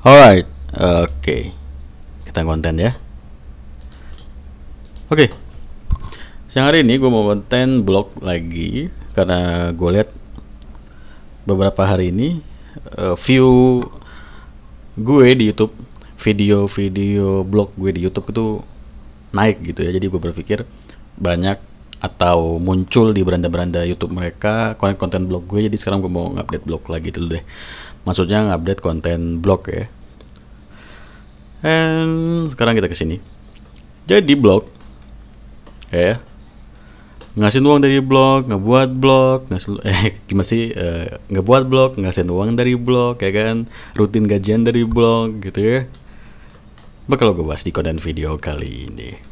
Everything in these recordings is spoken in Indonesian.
Alright, oke. Kita konten ya. Oke. Siang hari ini gue mau konten blog lagi karena gue lihat beberapa hari ini view gue di YouTube, video-video blog gue di YouTube itu naik gitu ya. Jadi gue berpikir banyak atau muncul di beranda-beranda YouTube mereka konten-konten blog gue. Jadi sekarang gue mau ngupdate blog lagi dulu deh. Maksudnya ngupdate konten blog ya. And sekarang kita ke sini. Jadi blog ya, ngasihin uang dari blog, ngebuat blog, gimana sih, ngebuat blog, ngasihin uang dari blog, ya kan, rutin gajian dari blog, gitu ya. Bakal gue bahas di konten video kali ini.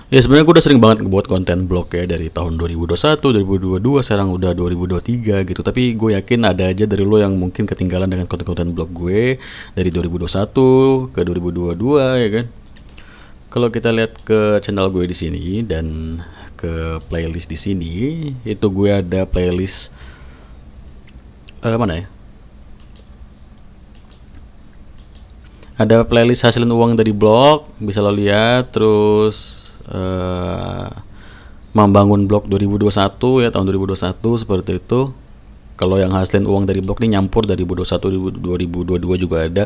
Ya sebenarnya gue udah sering banget ngebuat konten blog ya dari tahun 2021, 2022, sekarang udah 2023 gitu. Tapi gue yakin ada aja dari lo yang mungkin ketinggalan dengan konten-konten blog gue dari 2021 ke 2022 ya kan. Kalau kita lihat ke channel gue di sini dan ke playlist di sini, itu gue ada playlist mana ya? Ada playlist hasilin uang dari blog, bisa lo lihat. Terus membangun blog 2021 ya, tahun 2021 seperti itu. Kalau yang hasilin uang dari blog ini nyampur dari 2021 2022 juga ada.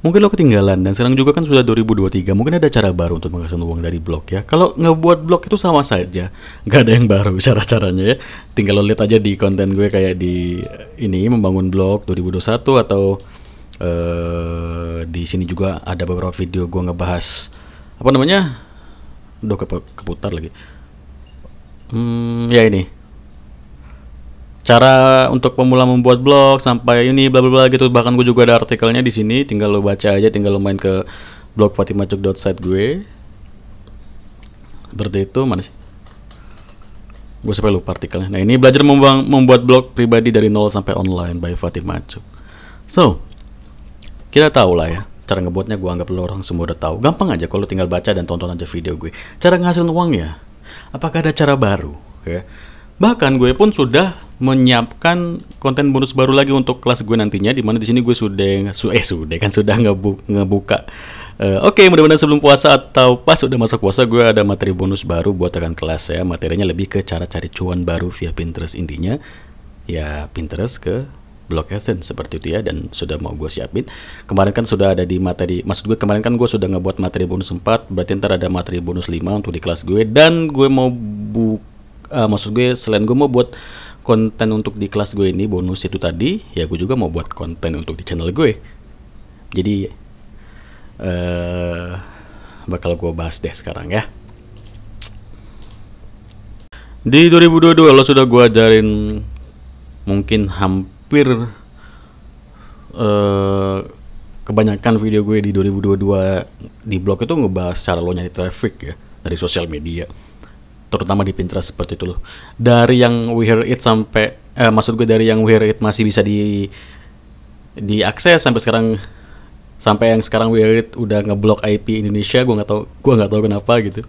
Mungkin lo ketinggalan dan sekarang juga kan sudah 2023. Mungkin ada cara baru untuk menghasilkan uang dari blog ya. Kalau ngebuat blog itu sama saja, nggak ada yang baru cara-caranya ya. Tinggal lo lihat aja di konten gue kayak di ini membangun blog 2021 atau di sini juga ada beberapa video gue ngebahas apa namanya, udah keputar lagi. Ya ini cara untuk pemula membuat blog sampai ini bla bla bla gitu. Bahkan gue juga ada artikelnya di sini, tinggal lo baca aja, tinggal lo main ke blog fatimacuk.site gue. Seperti itu, mana sih? Gue sampai lupa artikelnya. Nah, ini belajar membuat blog pribadi dari nol sampai online by Fatimacuk. So, kita tahu lah ya, cara ngebuatnya gue anggap lo orang semua udah tahu. Gampang aja kalau tinggal baca dan tonton aja video gue. Cara ngasilin uang ya, apakah ada cara baru? Ya. Bahkan gue pun sudah menyiapkan konten bonus baru lagi untuk kelas gue nantinya, di mana di sini gue sudah ngebuka. Oke, mudah-mudahan sebelum puasa atau pas udah masuk puasa gue ada materi bonus baru buat rekan kelas ya. Materinya lebih ke cara cari cuan baru via Pinterest, intinya ya Pinterest ke blog AdSense seperti itu ya, dan sudah mau gue siapin. Kemarin kan sudah ada di materi, maksud gue kemarin kan gue sudah ngebuat materi bonus 4, berarti ntar ada materi bonus 5 untuk di kelas gue. Dan gue mau maksud gue selain gue mau buat konten untuk di kelas gue ini bonus itu tadi, ya gue juga mau buat konten untuk di channel gue. Jadi bakal gue bahas deh sekarang ya. Di 2022 lo sudah gue ajarin mungkin hampir kebanyakan video gue di 2022 di blog itu ngebahas cara lo nyari traffic ya dari sosial media, terutama di Pinterest seperti itu loh. Dari yang We Hear It sampai maksud gue dari yang We Hear It masih bisa diakses sampai yang sekarang We Hear It udah ngeblok IP Indonesia. Gue nggak tahu kenapa gitu.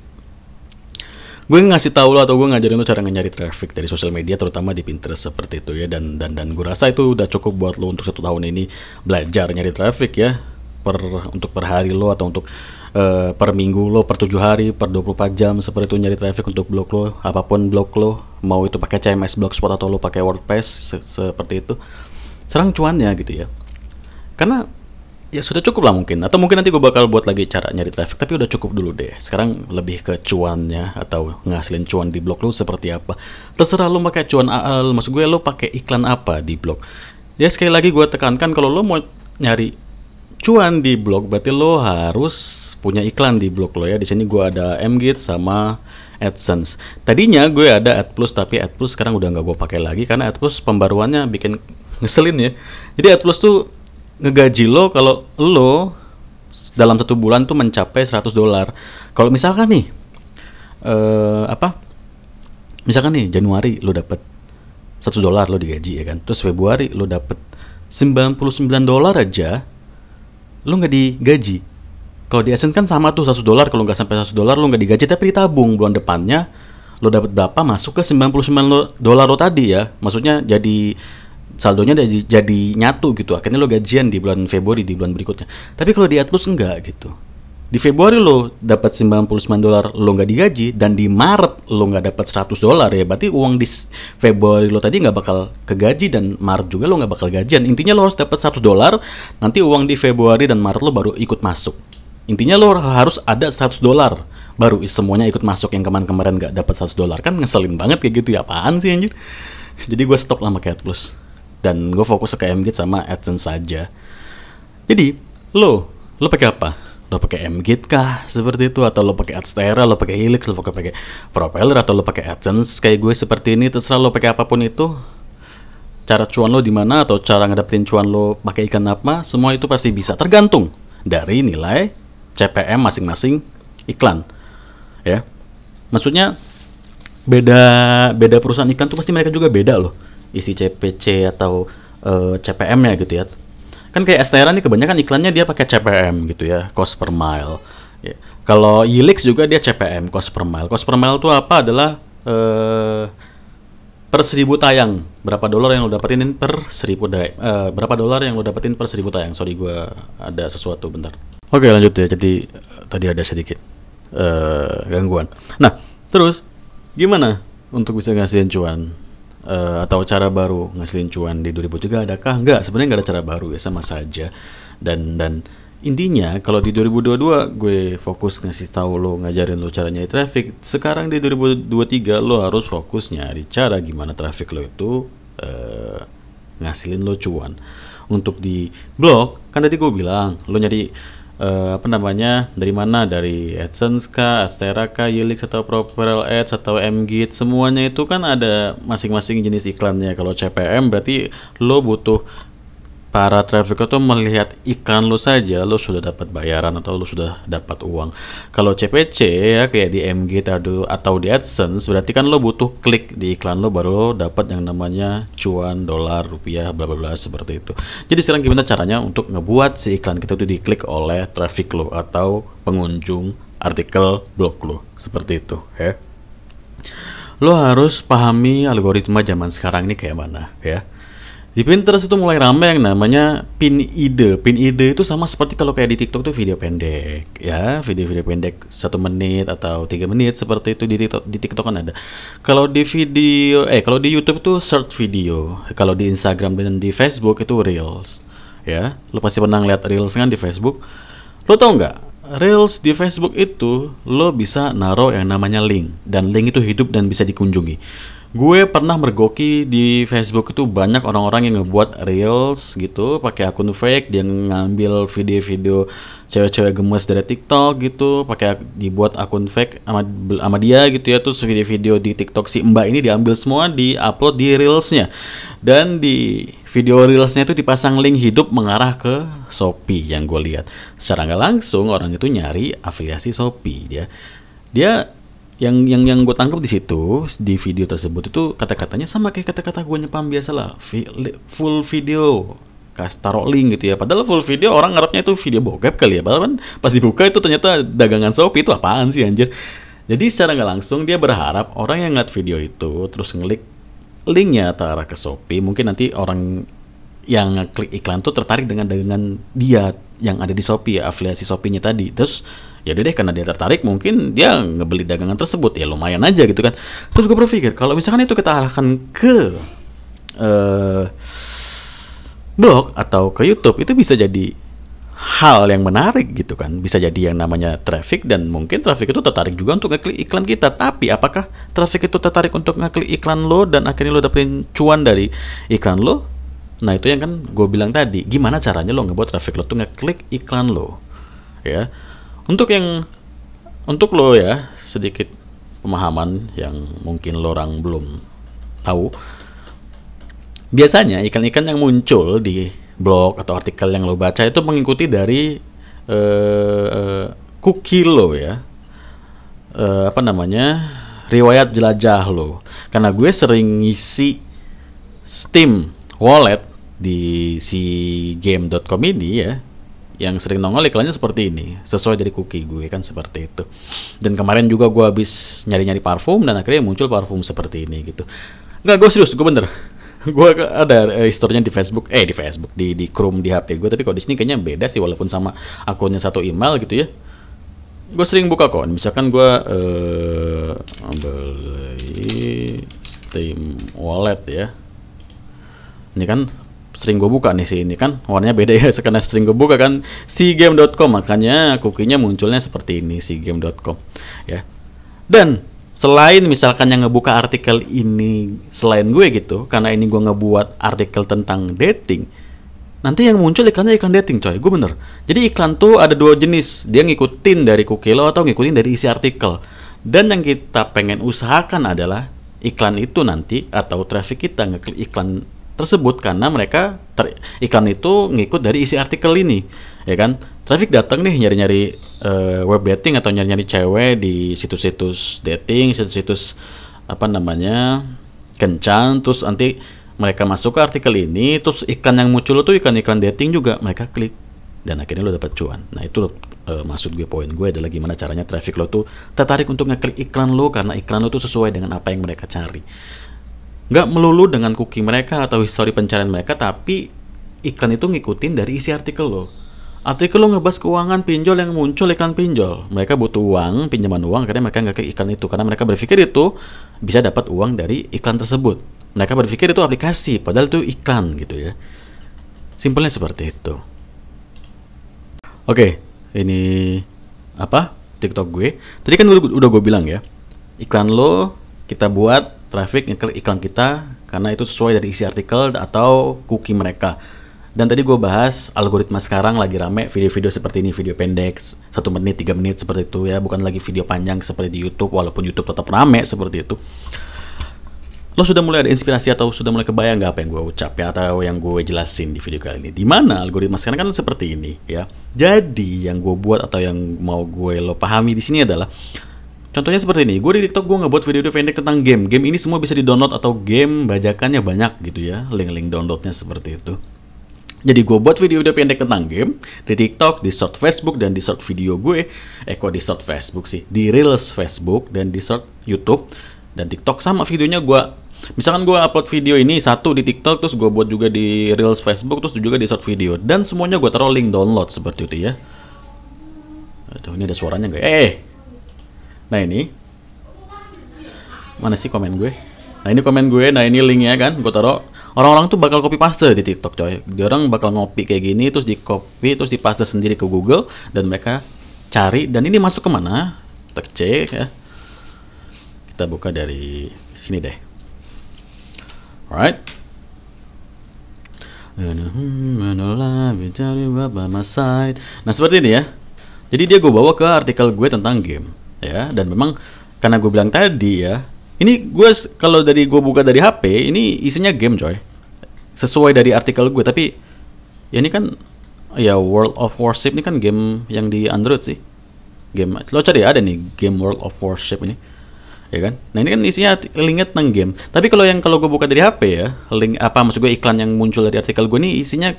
Gue ngasih tahu lo atau gue ngajarin lo cara nyari traffic dari sosial media, terutama di Pinterest seperti itu ya. Dan gue rasa itu udah cukup buat lo untuk 1 tahun ini belajar nyari traffic ya, untuk per hari lo atau untuk per minggu lo, per 7 hari, per 24 jam seperti itu nyari traffic untuk blog lo, apapun blog lo, mau itu pakai CMS Blogspot atau lo pakai WordPress seperti itu. Serang cuannya gitu ya. Karena ya sudah cukup lah mungkin, atau mungkin nanti gue bakal buat lagi cara nyari traffic, tapi udah cukup dulu deh. Sekarang lebih ke cuannya atau ngasilin cuan di blog lo seperti apa. Terserah lo pakai cuan, maksud gue lo pakai iklan apa di blog. Ya sekali lagi gue tekankan, kalau lo mau nyari cuan di blog berarti lo harus punya iklan di blog lo ya. Di sini gue ada Mgit sama AdSense. Tadinya gue ada AdPlus, tapi AdPlus sekarang udah nggak gue pakai lagi karena AdPlus pembaruannya bikin ngeselin ya. Jadi AdPlus tuh ngegaji lo kalau lo dalam 1 bulan tuh mencapai $100. Kalau misalkan nih misalkan nih Januari lo dapet $100 lo digaji ya kan, terus Februari lo dapet $99 aja, lo nggak digaji. Kalau di AdSense kan sama tuh $100, kalau nggak sampai $100 lo nggak digaji, tapi ditabung bulan depannya lo dapat berapa masuk ke $99 lo tadi ya. Maksudnya jadi saldonya jadi nyatu gitu, akhirnya lo gajian di bulan Februari di bulan berikutnya. Tapi kalau di AdPlus enggak gitu. Di Februari lo dapat $99, lo nggak digaji, dan di Maret lo nggak dapat $100 ya, berarti uang di Februari lo tadi nggak bakal kegaji, dan Maret juga lo nggak bakal gajian. Intinya lo harus dapat $100, nanti uang di Februari dan Maret lo baru ikut masuk. Intinya lo harus ada $100 baru semuanya ikut masuk, yang kemarin-kemarin nggak dapat $100. Kan ngeselin banget kayak gitu ya, apaan sih anjir. Jadi gue stop lah pakai AdPlus dan gue fokus ke Mgate sama AdSense saja. Jadi lo pakai apa? Lo pakai Mgate kah seperti itu, atau lo pakai Adstera, lo pakai Helix, lo pakai Propeller, atau lo pakai AdSense kayak gue seperti ini? Terserah lo pakai apapun itu. Cara cuan lo di mana, atau cara ngedapetin cuan lo pakai ikan apa, semua itu pasti bisa, tergantung dari nilai CPM masing-masing iklan. Ya. Maksudnya beda perusahaan iklan tuh pasti mereka juga beda loh isi CPC atau CPM-nya gitu ya. Kan kayak Astera nih kebanyakan iklannya dia pakai CPM gitu ya, cost per mile. Ya. Kalau Helix juga dia CPM, cost per mile. Cost per mile itu apa? Adalah per 1000 tayang. Berapa dolar yang lo dapetin per 1000 berapa dolar yang lo dapetin per 1000 tayang. Sorry, gue ada sesuatu bentar. Oke, lanjut ya. Jadi tadi ada sedikit gangguan. Nah, terus gimana untuk bisa ngasihin cuan? Atau cara baru ngasilin cuan di 2003 adakah? Enggak, sebenarnya nggak ada cara baru ya, sama saja. Dan intinya kalau di 2022 gue fokus ngasih tahu lo, ngajarin lo cara nyari traffic. Sekarang di 2023 lo harus fokus nyari cara gimana traffic lo itu ngasilin lo cuan. Untuk di blog kan tadi gue bilang lo nyari dari mana, dari AdSense kah, Astera kah, Helix atau Propeller Ads atau Mgate, semuanya itu kan ada masing-masing jenis iklannya. Kalau CPM berarti lo butuh para traffic itu melihat iklan lo saja, lo sudah dapat bayaran atau lo sudah dapat uang. Kalau CPC ya kayak di Mgate atau di AdSense, berarti kan lo butuh klik di iklan lo baru lo dapat yang namanya cuan, dolar, rupiah, bla bla bla seperti itu. Jadi sekarang gimana caranya untuk ngebuat si iklan kita itu diklik oleh traffic lo atau pengunjung artikel blog lo, seperti itu ya. Lo harus pahami algoritma zaman sekarang ini kayak mana ya. Di Pinterest itu mulai ramai yang namanya pin ide. Pin ide itu sama seperti kalau kayak di TikTok tuh video pendek, ya, video-video pendek 1 menit atau 3 menit seperti itu di TikTok kan ada. Kalau di kalau di YouTube itu search video. Kalau di Instagram dan di Facebook itu Reels, ya. Lo pasti pernah lihat Reels kan di Facebook. Lo tau nggak? Reels di Facebook itu lo bisa naruh yang namanya link, dan link itu hidup dan bisa dikunjungi. Gue pernah mergoki di Facebook itu banyak orang-orang yang ngebuat reels gitu pakai akun fake, dia ngambil video-video cewek-cewek gemes dari TikTok gitu, dibuat akun fake sama dia gitu ya, terus video-video di TikTok si Mbak ini diambil semua, diupload di reelsnya, dan di video reelsnya itu dipasang link hidup mengarah ke Shopee. Yang gue lihat secara nggak langsung orang itu nyari afiliasi Shopee. Dia yang gue tangkap di situ di video tersebut itu kata-katanya sama kayak kata-kata gue nyepam biasa lah, full video taruh link gitu ya, padahal full video orang ngarepnya itu video bokep kali ya, padahal kan pas dibuka itu ternyata dagangan Shopee. Itu apaan sih anjir. Jadi secara nggak langsung dia berharap orang yang ngeliat video itu terus ngeklik linknya terarah ke Shopee, mungkin nanti orang yang ngeklik iklan tuh tertarik dengan dagangan dia yang ada di Shopee ya, afiliasi Shopee-nya tadi. Terus ya udah deh, karena dia tertarik mungkin dia ngebeli dagangan tersebut, ya lumayan aja gitu kan. Terus gue berpikir kalau misalkan itu kita arahkan ke blog atau ke YouTube, itu bisa jadi hal yang menarik gitu kan, bisa jadi yang namanya traffic, dan mungkin traffic itu tertarik juga untuk ngeklik iklan kita. Tapi apakah traffic itu tertarik untuk ngeklik iklan lo dan akhirnya lo dapetin cuan dari iklan lo? Nah itu yang kan gue bilang tadi, gimana caranya lo ngebuat traffic lo tuh ngeklik iklan lo ya. Untuk lo ya, sedikit pemahaman yang mungkin lo orang belum tahu. Biasanya iklan-iklan yang muncul di blog atau artikel yang lo baca itu mengikuti dari cookie lo ya, riwayat jelajah lo. Karena gue sering ngisi Steam wallet di si game.com ini ya, yang sering nongol iklannya seperti ini, sesuai dari cookie gue kan seperti itu. Dan kemarin juga gue habis nyari-nyari parfum dan akhirnya muncul parfum seperti ini gitu. Enggak, gue serius, gue bener. Gue ada historinya di Chrome di HP gue, tapi kalau di sini kayaknya beda sih, walaupun sama akunnya satu email gitu ya. Gue sering buka kok, misalkan gue beli Steam Wallet ya. Ini kan sering gue buka nih sih, ini kan warnanya beda ya, karena sering gue buka kan cgame.com, makanya cookie-nya munculnya seperti ini, cgame.com ya. Dan selain misalkan yang ngebuka artikel ini selain gue gitu, karena ini gue ngebuat artikel tentang dating, nanti yang muncul iklannya iklan dating coy, gue bener. Jadi iklan tuh ada dua jenis, dia ngikutin dari cookie lo atau ngikutin dari isi artikel. Dan yang kita pengen usahakan adalah iklan itu nanti atau traffic kita ngeklik iklan tersebut, karena mereka iklan itu ngikut dari isi artikel ini, ya kan? Traffic datang nih nyari-nyari web dating atau nyari-nyari cewek di situs-situs dating, situs-situs apa namanya kencan, terus nanti mereka masuk ke artikel ini, terus iklan yang muncul tuh iklan-iklan dating juga, mereka klik dan akhirnya lo dapat cuan. Nah itu maksud gue, poin gue adalah gimana caranya traffic lo tuh tertarik untuk ngeklik iklan lo, karena iklan lo tuh sesuai dengan apa yang mereka cari. Nggak melulu dengan cookie mereka atau histori pencarian mereka, tapi iklan itu ngikutin dari isi artikel lo. Artikel lo ngebahas keuangan pinjol, yang muncul iklan pinjol. Mereka butuh uang, pinjaman uang, akhirnya mereka ngeklik iklan itu, karena mereka berpikir itu bisa dapat uang dari iklan tersebut. Mereka berpikir itu aplikasi, padahal itu iklan gitu ya. Simpelnya seperti itu. Oke, ini apa? TikTok gue. Tadi kan udah gue bilang ya, iklan lo kita buat traffic ngeklik iklan kita karena itu sesuai dari isi artikel atau cookie mereka. Dan tadi gue bahas algoritma sekarang lagi rame video-video seperti ini, video pendek 1 menit, 3 menit seperti itu ya, bukan lagi video panjang seperti di YouTube, walaupun YouTube tetap rame seperti itu. Lo sudah mulai ada inspirasi atau sudah mulai kebayang nggak apa yang gue ucap ya, atau yang gue jelasin di video kali ini? Dimana algoritma sekarang kan seperti ini ya. Jadi yang gue buat atau yang mau gue lo pahami di sini adalah, contohnya seperti ini, gue di TikTok gue ngebuat video-video pendek tentang game. Game ini semua bisa di-download atau game bajakannya banyak gitu ya, link-link downloadnya seperti itu. Jadi gue buat video-video pendek tentang game di TikTok, di short Facebook, dan di short video gue. Kok di short Facebook sih? Di Reels Facebook dan di short YouTube dan TikTok. Sama videonya gue, misalkan gue upload video ini satu di TikTok, terus gue buat juga di Reels Facebook, terus juga di short video. Dan semuanya gue taruh link download seperti itu ya. Aduh, ini ada suaranya nggak? Nah ini, mana sih komen gue? Nah ini komen gue, nah ini linknya kan, gue taruh. Orang-orang tuh bakal copy paste di TikTok coy. Dia orang bakal ngopi kayak gini, terus di copy, terus di paste sendiri ke Google, dan mereka cari. Dan ini masuk kemana? Kita cek ya. Kita buka dari sini deh. Alright. Nah seperti ini ya. Jadi dia gue bawa ke artikel gue tentang game ya. Dan memang karena gue bilang tadi ya, ini gue kalau dari gue buka dari HP, ini isinya game coy. Sesuai dari artikel gue, tapi ya ini kan ya World of Warship ini kan game yang di Android sih. Game, lo cari ada nih game World of Warship ini. Ya kan? Nah ini kan isinya linknya tentang game. Tapi kalau gue buka dari HP ya, link apa maksud gue iklan yang muncul dari artikel gue ini isinya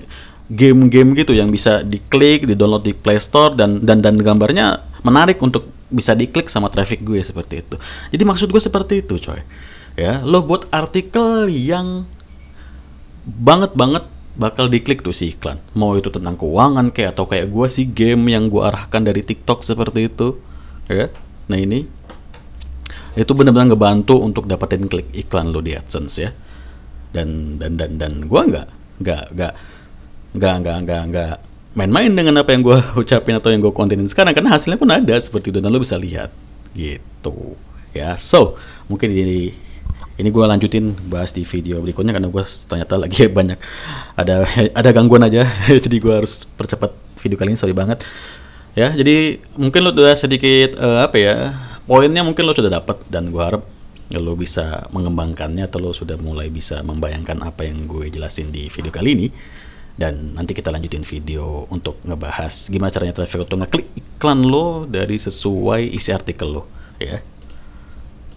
game-game gitu yang bisa diklik, di-download di Play Store, dan gambarnya menarik untuk bisa diklik sama traffic gue seperti itu. Jadi maksud gue seperti itu coy. Ya, lo buat artikel yang banget bakal diklik tuh si iklan. Mau itu tentang keuangan kayak atau kayak gue sih game yang gue arahkan dari TikTok seperti itu. Ya. Nah ini itu benar-benar ngebantu untuk dapetin klik iklan lo di AdSense ya. Dan gue nggak main-main dengan apa yang gue ucapin atau yang gue kontenin sekarang, karena hasilnya pun ada seperti itu dan lo bisa lihat gitu ya. So mungkin ini gue lanjutin bahas di video berikutnya karena gue ternyata lagi banyak ada gangguan aja jadi gue harus percepat video kali ini, sorry banget ya. Jadi mungkin lo udah sedikit poinnya mungkin lo sudah dapat, dan gue harap lo bisa mengembangkannya atau lo sudah mulai bisa membayangkan apa yang gue jelasin di video kali ini. Dan nanti kita lanjutin video untuk ngebahas gimana caranya traffic untuk ngeklik iklan lo dari sesuai isi artikel lo ya.